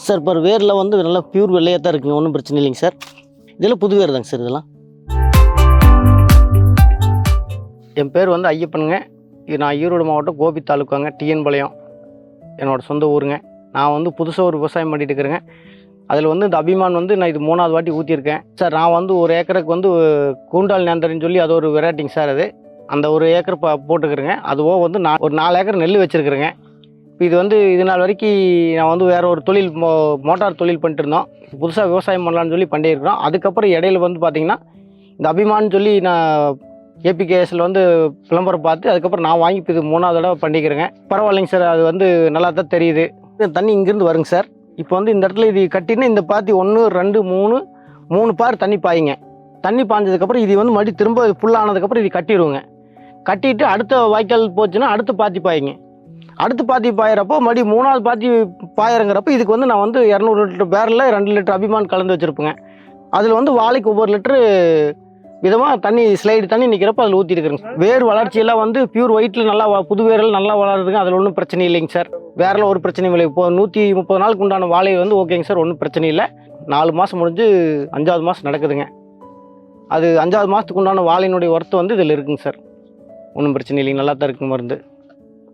Sir இப்போ வேரில் வந்து நல்லா பியூர் வெள்ளையாக தான் இருக்குங்க, ஒன்றும் பிரச்சனை இல்லைங்க சார். இதெல்லாம் புது வேர் தாங்க சார் இதெல்லாம். என் பேர் வந்து ஐயப்பனுங்க. இது நான் ஈரோடு மாவட்டம் கோபி தாலுக்காங்க, டிஎன் பாளையம் என்னோடய சொந்த ஊருங்க. நான் வந்து புதுசாக ஒரு விவசாயம் பண்ணிட்டு இருக்கிறேங்க. அதில் வந்து இந்த அபிமான் வந்து நான் இது 3வது வாட்டி ஊற்றிருக்கேன் சார். நான் வந்து ஒரு ஏக்கருக்கு வந்து கூண்டால் நேந்தரின்னு சொல்லி அது ஒரு வெரைட்டிங்க சார். அது அந்த ஒரு ஏக்கர் போட்டுக்கிறேங்க. அதுவோ வந்து நான் ஒரு 4 ஏக்கர் நெல் வச்சுருக்கிறேங்க. இப்போ இது வந்து இது நாள் வரைக்கும் நான் வந்து வேறு ஒரு தொழில் மோட்டார் தொழில் பண்ணிட்டு இருந்தோம். புதுசாக விவசாயம் பண்ணலான்னு சொல்லி பண்ணியிருக்கிறோம். அதுக்கப்புறம் இடையில வந்து பார்த்திங்கன்னா இந்த அபிமான்னு சொல்லி நான் ஏபிகேஎஸில் வந்து விளம்பரம் பார்த்து அதுக்கப்புறம் நான் வாங்கி இப்போ இது 3வது தடவை பண்ணிக்கிறேங்க. பரவாயில்லைங்க சார், அது வந்து நல்லா தான் தெரியுது. தண்ணி இங்கேருந்து வருங்க சார். இப்போ வந்து இந்த இடத்துல இது கட்டினா இந்த பாத்தி 1 2 3 பார் தண்ணி பாயுங்க. தண்ணி பாய்ஞ்சதுக்கப்புறம் இது வந்து மறுபடியும் திரும்ப ஃபுல்லானதுக்கப்புறம் இது கட்டிடுவோங்க. கட்டிட்டு அடுத்த வாய்க்கால் போச்சுன்னா அடுத்த பாத்தி பாயுங்க. அடுத்து பாத்தி பாயிறப்போ மறுபடியும் 3வது பாத்தி பாயிறங்கிறப்போ இதுக்கு வந்து நான் வந்து 200 லிட்டர் பேரலில் 2 லிட்டர் அபிமான் கலந்து வச்சுருப்பேங்க. அதில் வந்து வாழைக்கு ஒவ்வொரு லிட்டரு விதமாக தண்ணி ஸ்லைடு தண்ணி நிற்கிறப்ப அதில் ஊற்றிருக்குறேங்க. வேர் வளர்ச்சியெல்லாம் வந்து பியூர் ஒயிட்டில் நல்லா புது வேரில் நல்லா வளருதுங்க. அதில் ஒன்றும் பிரச்சனை இல்லைங்க சார். வேரில் ஒரு பிரச்சனையும் இல்லை. இப்போ 130 நாளுக்கு உண்டான வாழை வந்து ஓகேங்க சார், ஒன்றும் பிரச்சனை இல்லை. 4 மாதம் முடிஞ்சு 5வது மாதம் நடக்குதுங்க. அது 5வது மாதத்துக்கு உண்டான வாழையினுடைய ஒர்த்து வந்து இதில் இருக்குங்க சார். ஒன்றும் பிரச்சனை இல்லைங்க, நல்லா தான் இருக்குங்க. மருந்து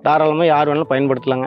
தாராளமாக யார் வேணாலும் பயன்படுத்தலாங்க.